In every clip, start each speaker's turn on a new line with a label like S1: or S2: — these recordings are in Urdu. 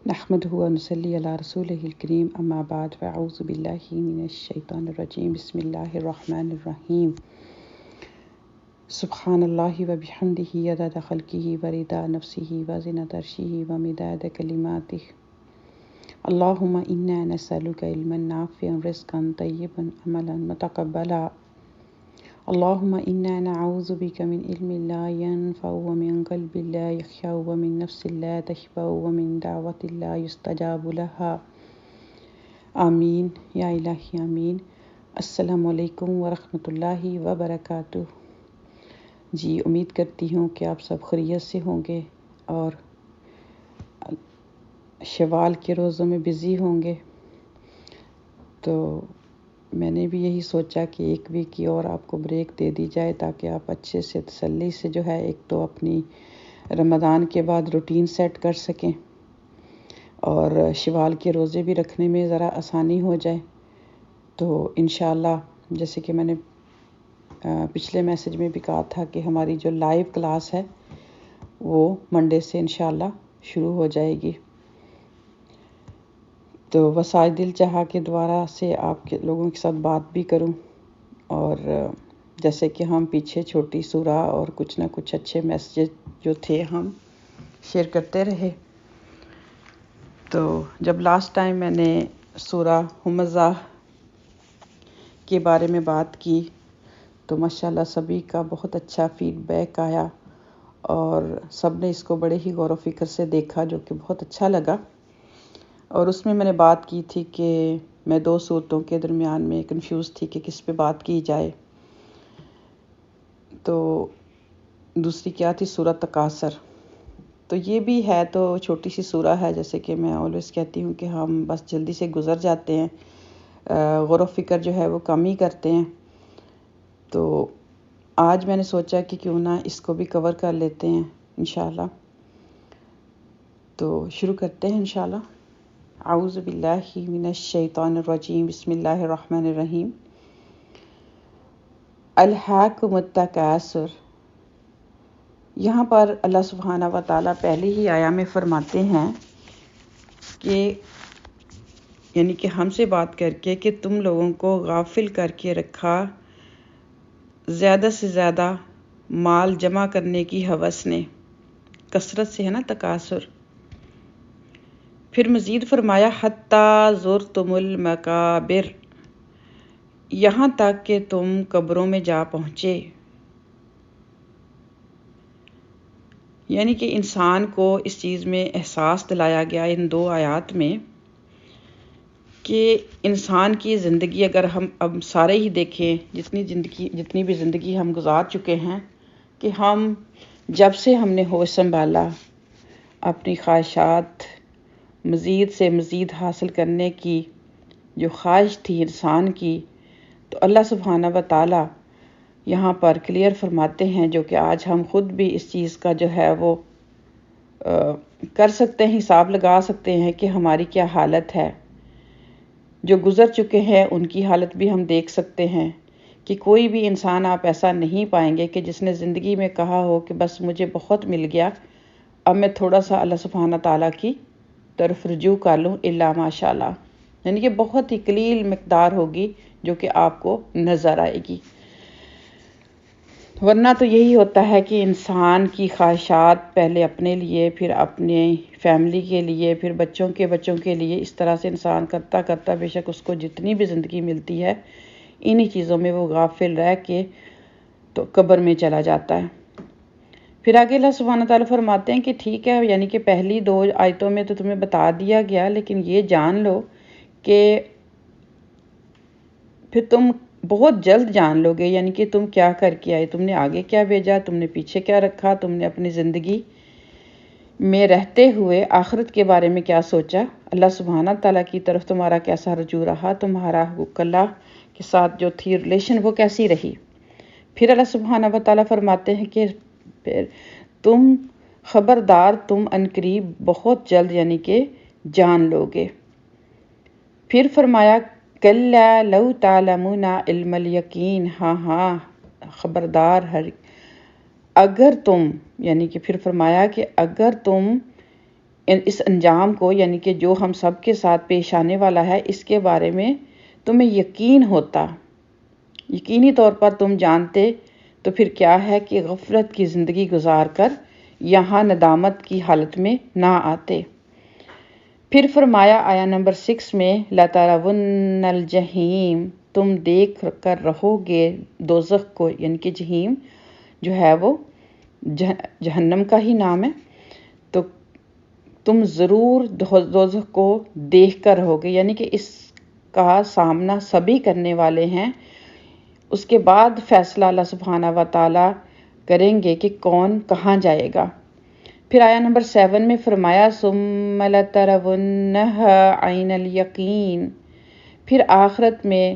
S1: نحمده ونصلي على رسوله الكريم أما بعد فأعوذ بالله من الشيطان الرجيم بسم الله الرحمن الرحيم سبحان الله وبحمده عدد خلقه ورضا نفسه وزنة عرشه ومداد كلماته اللهم إنا نسألك علما نافعا رزقا طيبا عملا متقبلا اللهم إنا نعوذ بك من علم لا ينفع ومن قلب لا يخشع ومن نفس لا تشبع ومن دعوة لا يستجاب لها آمین یا الہی آمین۔ السلام علیکم ورحمۃ اللہ وبرکاتہ۔ جی امید کرتی ہوں کہ آپ سب خیریت سے ہوں گے اور شوال کے روزوں میں بزی ہوں گے۔ تو میں نے بھی یہی سوچا کہ ایک ویک کی اور آپ کو بریک دے دی جائے تاکہ آپ اچھے سے تسلی سے جو ہے ایک تو اپنی رمضان کے بعد روٹین سیٹ کر سکیں اور شوال کے روزے بھی رکھنے میں ذرا آسانی ہو جائے۔ تو انشاءاللہ جیسے کہ میں نے پچھلے میسج میں بھی کہا تھا کہ ہماری جو لائیو کلاس ہے وہ منڈے سے انشاءاللہ شروع ہو جائے گی۔ تو بس آج دل چاہا کہ دوبارہ سے آپ کے لوگوں کے ساتھ بات بھی کروں اور جیسے کہ ہم پیچھے چھوٹی سورہ اور کچھ نہ کچھ اچھے میسیج جو تھے ہم شیئر کرتے رہے۔ تو جب لاسٹ ٹائم میں نے سورہ ہمزہ کے بارے میں بات کی تو ماشاءاللہ سبھی کا بہت اچھا فیڈ بیک آیا اور سب نے اس کو بڑے ہی غور و فکر سے دیکھا جو کہ بہت اچھا لگا۔ اور اس میں نے بات کی تھی کہ میں دو صورتوں کے درمیان میں کنفیوز تھی کہ کس پہ بات کی جائے۔ تو دوسری کیا تھی؟ سورہ تکاثر۔ تو یہ بھی ہے تو چھوٹی سی سورہ ہے، جیسے کہ میں آلویز کہتی ہوں کہ ہم بس جلدی سے گزر جاتے ہیں، غور و فکر جو ہے وہ کم ہی کرتے ہیں۔ تو آج میں نے سوچا کہ کیوں نہ اس کو بھی کور کر لیتے ہیں انشاءاللہ۔ تو شروع کرتے ہیں انشاءاللہ۔ اعوذ باللہ من الشیطان الرجیم بسم اللہ الرحمن الرحیم۔ الہاکم التکاثر، یہاں پر اللہ سبحانہ و تعالیٰ پہلی ہی آیا میں فرماتے ہیں کہ یعنی کہ ہم سے بات کر کے کہ تم لوگوں کو غافل کر کے رکھا زیادہ سے زیادہ مال جمع کرنے کی ہوس نے، کثرت سے ہے نا تکاثر۔ پھر مزید فرمایا حتیٰ زرتم المقابر، یہاں تک کہ تم قبروں میں جا پہنچے۔ یعنی کہ انسان کو اس چیز میں احساس دلایا گیا ان دو آیات میں کہ انسان کی زندگی اگر ہم اب سارے ہی دیکھیں، جتنی بھی زندگی ہم گزار چکے ہیں، کہ ہم جب سے ہم نے ہوش سنبھالا اپنی خواہشات مزید سے مزید حاصل کرنے کی جو خواہش تھی انسان کی، تو اللہ سبحانہ و تعالیٰ یہاں پر کلیئر فرماتے ہیں، جو کہ آج ہم خود بھی اس چیز کا جو ہے وہ کر سکتے ہیں، حساب لگا سکتے ہیں کہ ہماری کیا حالت ہے۔ جو گزر چکے ہیں ان کی حالت بھی ہم دیکھ سکتے ہیں کہ کوئی بھی انسان آپ ایسا نہیں پائیں گے کہ جس نے زندگی میں کہا ہو کہ بس مجھے بہت مل گیا، اب میں تھوڑا سا اللہ سبحانہ تعالیٰ کی طرف رجوع کر لوں، الا ماشاء اللہ۔ یعنی کہ بہت ہی قلیل مقدار ہوگی جو کہ آپ کو نظر آئے گی، ورنہ تو یہی ہوتا ہے کہ انسان کی خواہشات پہلے اپنے لیے، پھر اپنے فیملی کے لیے، پھر بچوں کے لیے، اس طرح سے انسان کرتا کرتا بے شک اس کو جتنی بھی زندگی ملتی ہے انہی چیزوں میں وہ غافل رہ کے تو قبر میں چلا جاتا ہے۔ پھر آگے اللہ سبحانہ تعالیٰ فرماتے ہیں کہ ٹھیک ہے، یعنی کہ پہلی دو آیتوں میں تو تمہیں بتا دیا گیا، لیکن یہ جان لو کہ پھر تم بہت جلد جان لو گے، یعنی کہ تم کیا کر کے آئے، تم نے آگے کیا بھیجا، تم نے پیچھے کیا رکھا، تم نے اپنی زندگی میں رہتے ہوئے آخرت کے بارے میں کیا سوچا، اللہ سبحانہ تعالیٰ کی طرف تمہارا کیسا رجوع رہا، تمہارا حقوق اللہ کے ساتھ جو تھی ریلیشن وہ کیسی رہی۔ پھر اللہ سبحانہ و تعالیٰ فرماتے ہیں کہ پھر تم خبردار، تم عنقریب بہت جلد یعنی کہ جان لو گے۔ پھر فرمایا کلا لو تعلمون علم الیقین، ہاں خبردار، اگر تم، یعنی کہ پھر فرمایا کہ اگر تم اس انجام کو، یعنی کہ جو ہم سب کے ساتھ پیش آنے والا ہے، اس کے بارے میں تمہیں یقین ہوتا، یقینی طور پر تم جانتے، تو پھر کیا ہے کہ غفلت کی زندگی گزار کر یہاں ندامت کی حالت میں نہ آتے۔ پھر فرمایا آیا نمبر 6 میں لَتَرَوُنَّ الْجَحِيمَ، تم دیکھ کر رہو گے دوزخ کو، یعنی کہ جہیم جو ہے وہ جہنم کا ہی نام ہے، تو تم ضرور دوزخ کو دیکھ کر رہو گے، یعنی کہ اس کا سامنا سبھی کرنے والے ہیں۔ اس کے بعد فیصلہ اللہ سبحانہ و تعالیٰ کریں گے کہ کون کہاں جائے گا۔ پھر آیا نمبر 7 میں فرمایا ثُمَّ لَتَرَوُنَّهَا عَيْنَ الْيَقِينِ، پھر آخرت میں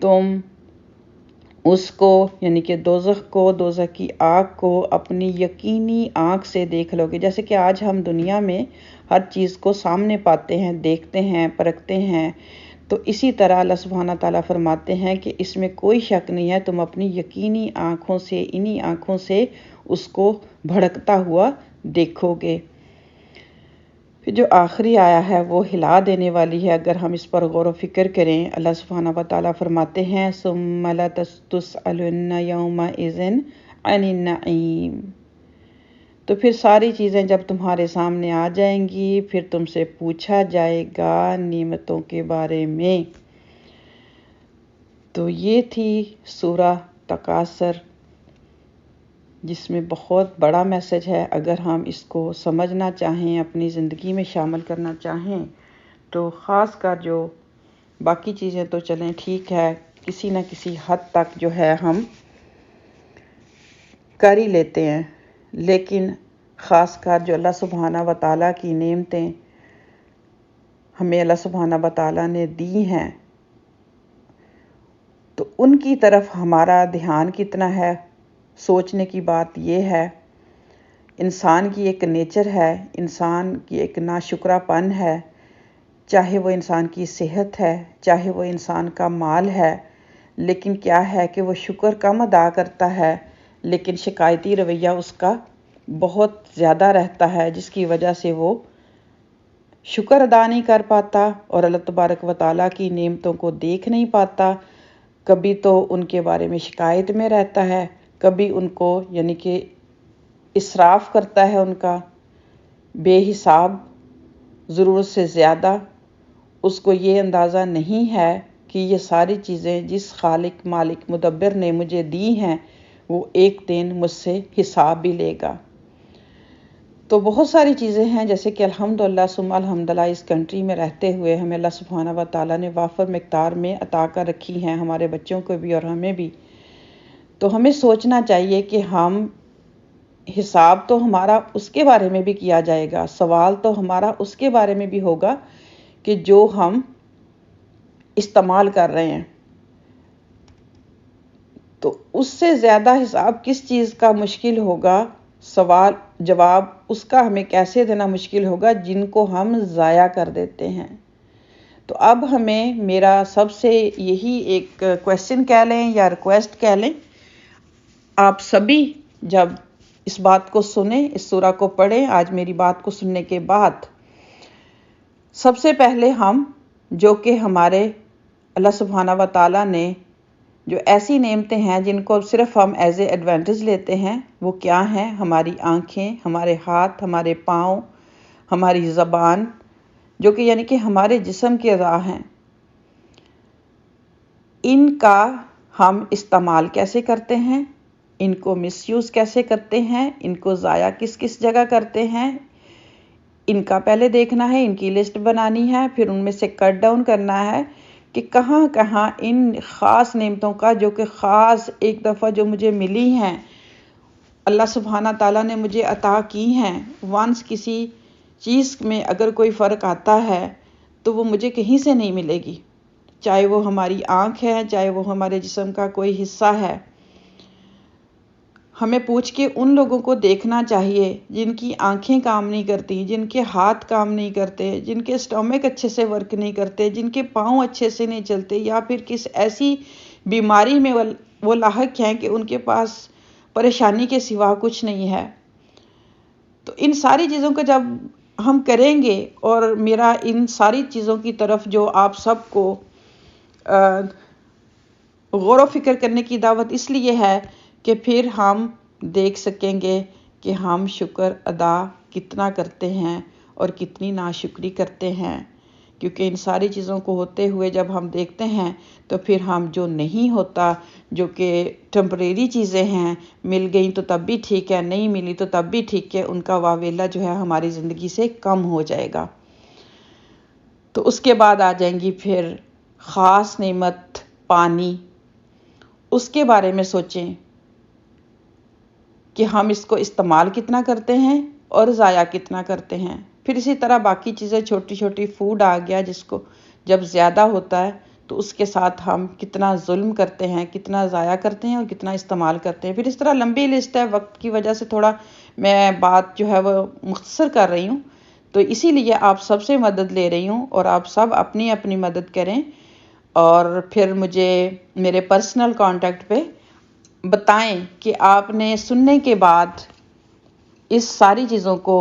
S1: تم اس کو، یعنی کہ دوزخ کو، دوزخ کی آگ کو اپنی یقینی آنکھ سے دیکھ لو گے۔ جیسے کہ آج ہم دنیا میں ہر چیز کو سامنے پاتے ہیں، دیکھتے ہیں، پرکھتے ہیں، تو اسی طرح اللہ سبحانہ تعالیٰ فرماتے ہیں کہ اس میں کوئی شک نہیں ہے، تم اپنی یقینی آنکھوں سے، انہی آنکھوں سے اس کو بھڑکتا ہوا دیکھو گے۔ پھر جو آخری آیا ہے وہ ہلا دینے والی ہے اگر ہم اس پر غور و فکر کریں۔ اللہ سبحانہ و تعالیٰ فرماتے ہیں ثُمَّ لَتُسْأَلُنَّ يَوْمَئِذٍ عَنِ النَّعِيمِ، تو پھر ساری چیزیں جب تمہارے سامنے آ جائیں گی، پھر تم سے پوچھا جائے گا نعمتوں کے بارے میں۔ تو یہ تھی سورہ تکاثر، جس میں بہت بڑا میسج ہے۔ اگر ہم اس کو سمجھنا چاہیں، اپنی زندگی میں شامل کرنا چاہیں، تو خاص کر جو باقی چیزیں تو چلیں ٹھیک ہے، کسی نہ کسی حد تک جو ہے ہم کر ہی لیتے ہیں، لیکن خاص کر جو اللہ سبحانہ و تعالیٰ کی نعمتیں ہمیں اللہ سبحانہ و تعالیٰ نے دی ہیں، تو ان کی طرف ہمارا دھیان کتنا ہے، سوچنے کی بات یہ ہے۔ انسان کی ایک نیچر ہے، انسان کی ایک ناشکرہ پن ہے، چاہے وہ انسان کی صحت ہے، چاہے وہ انسان کا مال ہے، لیکن کیا ہے کہ وہ شکر کم ادا کرتا ہے، لیکن شکایتی رویہ اس کا بہت زیادہ رہتا ہے، جس کی وجہ سے وہ شکر ادا نہیں کر پاتا اور اللہ تبارک و تعالیٰ کی نعمتوں کو دیکھ نہیں پاتا۔ کبھی تو ان کے بارے میں شکایت میں رہتا ہے، کبھی ان کو یعنی کہ اسراف کرتا ہے ان کا بے حساب، ضرورت سے زیادہ۔ اس کو یہ اندازہ نہیں ہے کہ یہ ساری چیزیں جس خالق مالک مدبر نے مجھے دی ہیں، وہ ایک دن مجھ سے حساب بھی لے گا۔ تو بہت ساری چیزیں ہیں، جیسے کہ الحمدللہ ثم الحمدللہ اس کنٹری میں رہتے ہوئے ہمیں اللہ سبحانہ و تعالیٰ نے وافر مقدار میں عطا کر رکھی ہیں، ہمارے بچوں کو بھی اور ہمیں بھی۔ تو ہمیں سوچنا چاہیے کہ ہم حساب تو ہمارا اس کے بارے میں بھی کیا جائے گا، سوال تو ہمارا اس کے بارے میں بھی ہوگا کہ جو ہم استعمال کر رہے ہیں، تو اس سے زیادہ حساب کس چیز کا مشکل ہوگا، سوال جواب اس کا ہمیں کیسے دینا مشکل ہوگا جن کو ہم ضائع کر دیتے ہیں۔ تو اب ہمیں میرا سب سے یہی ایک کویسچن کہہ لیں یا ریکویسٹ کہہ لیں، آپ سبھی جب اس بات کو سنیں، اس سورہ کو پڑھیں، آج میری بات کو سننے کے بعد سب سے پہلے ہم جو کہ ہمارے اللہ سبحانہ و تعالیٰ نے جو ایسی نعمتیں ہیں جن کو صرف ہم ایز اے ایڈوانٹیج لیتے ہیں، وہ کیا ہیں؟ ہماری آنکھیں، ہمارے ہاتھ، ہمارے پاؤں، ہماری زبان، جو کہ یعنی کہ ہمارے جسم کے اعضاء ہیں، ان کا ہم استعمال کیسے کرتے ہیں، ان کو مس یوز کیسے کرتے ہیں، ان کو ضائع کس کس جگہ کرتے ہیں، ان کا پہلے دیکھنا ہے، ان کی لسٹ بنانی ہے، پھر ان میں سے کٹ ڈاؤن کرنا ہے کہ کہاں کہاں ان خاص نعمتوں کا جو کہ خاص ایک دفعہ جو مجھے ملی ہیں، اللہ سبحانہ تعالیٰ نے مجھے عطا کی ہیں، وانس کسی چیز میں اگر کوئی فرق آتا ہے تو وہ مجھے کہیں سے نہیں ملے گی، چاہے وہ ہماری آنکھ ہے، چاہے وہ ہمارے جسم کا کوئی حصہ ہے۔ ہمیں پوچھ کے ان لوگوں کو دیکھنا چاہیے جن کی آنکھیں کام نہیں کرتی، جن کے ہاتھ کام نہیں کرتے، جن کے اسٹومک اچھے سے ورک نہیں کرتے، جن کے پاؤں اچھے سے نہیں چلتے، یا پھر کس ایسی بیماری میں وہ لاحق ہیں کہ ان کے پاس پریشانی کے سوا کچھ نہیں ہے۔ تو ان ساری چیزوں کو جب ہم کریں گے، اور میرا ان ساری چیزوں کی طرف جو آپ سب کو غور و فکر کرنے کی دعوت اس لیے ہے کہ پھر ہم دیکھ سکیں گے کہ ہم شکر ادا کتنا کرتے ہیں اور کتنی ناشکری کرتے ہیں، کیونکہ ان ساری چیزوں کو ہوتے ہوئے جب ہم دیکھتے ہیں تو پھر ہم جو نہیں ہوتا، جو کہ ٹیمپریری چیزیں ہیں، مل گئیں تو تب بھی ٹھیک ہے، نہیں ملی تو تب بھی ٹھیک ہے، ان کا واویلا جو ہے ہماری زندگی سے کم ہو جائے گا۔ تو اس کے بعد آ جائیں گی پھر خاص نعمت پانی۔ اس کے بارے میں سوچیں کہ ہم اس کو استعمال کتنا کرتے ہیں اور ضائع کتنا کرتے ہیں۔ پھر اسی طرح باقی چیزیں، چھوٹی چھوٹی فوڈ آ گیا، جس کو جب زیادہ ہوتا ہے تو اس کے ساتھ ہم کتنا ظلم کرتے ہیں، کتنا ضائع کرتے ہیں اور کتنا استعمال کرتے ہیں۔ پھر اس طرح لمبی لسٹ ہے، وقت کی وجہ سے تھوڑا میں بات جو ہے وہ مختصر کر رہی ہوں، تو اسی لیے آپ سب سے مدد لے رہی ہوں، اور آپ سب اپنی اپنی مدد کریں، اور پھر مجھے میرے پرسنل کانٹیکٹ پہ بتائیں کہ آپ نے سننے کے بعد اس ساری چیزوں کو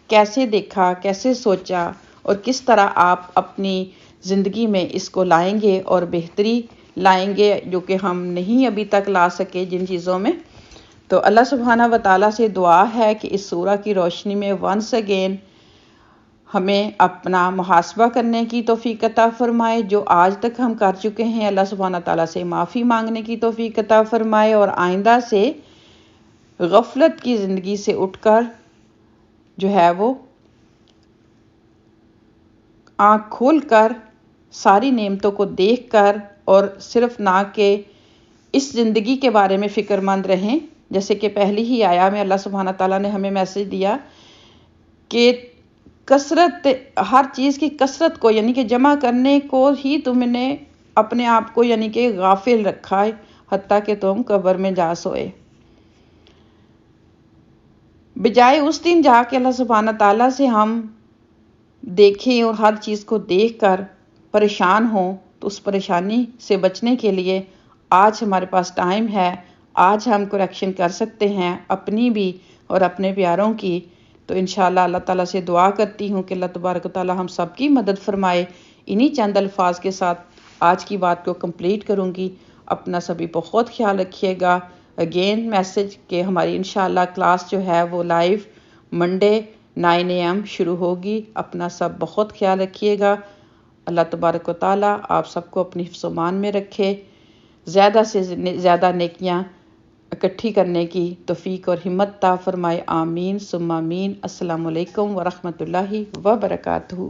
S1: کیسے دیکھا، کیسے سوچا، اور کس طرح آپ اپنی زندگی میں اس کو لائیں گے اور بہتری لائیں گے، جو کہ ہم نہیں ابھی تک لا سکے جن چیزوں میں۔ تو اللہ سبحانہ و تعالیٰ سے دعا ہے کہ اس سورہ کی روشنی میں ونس اگین ہمیں اپنا محاسبہ کرنے کی توفیق عطا فرمائے، جو آج تک ہم کر چکے ہیں اللہ سبحانہ تعالیٰ سے معافی مانگنے کی توفیق عطا فرمائے، اور آئندہ سے غفلت کی زندگی سے اٹھ کر جو ہے وہ آنکھ کھول کر ساری نعمتوں کو دیکھ کر، اور صرف نہ کہ اس زندگی کے بارے میں فکر مند رہیں، جیسے کہ پہلی ہی آیا میں اللہ سبحانہ تعالیٰ نے ہمیں میسج دیا کہ کثرت، ہر چیز کی کثرت کو یعنی کہ جمع کرنے کو ہی تم نے اپنے آپ کو یعنی کہ غافل رکھا ہے، حتیٰ کہ تم قبر میں جا سوئے، بجائے اس دن جا کے اللہ سبحانہ تعالیٰ سے ہم دیکھیں اور ہر چیز کو دیکھ کر پریشان ہوں۔ تو اس پریشانی سے بچنے کے لیے آج ہمارے پاس ٹائم ہے، آج ہم کریکشن کر سکتے ہیں اپنی بھی اور اپنے پیاروں کی۔ تو انشاءاللہ اللہ تعالیٰ سے دعا کرتی ہوں کہ اللہ تبارک و تعالیٰ ہم سب کی مدد فرمائے۔ انہی چند الفاظ کے ساتھ آج کی بات کو کمپلیٹ کروں گی۔ اپنا سبھی بہت خیال رکھیے گا۔ اگین میسج کہ ہماری انشاءاللہ کلاس جو ہے وہ لائیو منڈے 9 AM شروع ہوگی۔ اپنا سب بہت خیال رکھیے گا۔ اللہ تبارک و تعالیٰ آپ سب کو اپنی حفظ و امان میں رکھے، زیادہ سے زیادہ نیکیاں اکٹھی کرنے کی توفیق اور ہمت عطا فرمائے۔ آمین ثم آمین۔ السلام علیکم ورحمۃ اللہ وبرکاتہ۔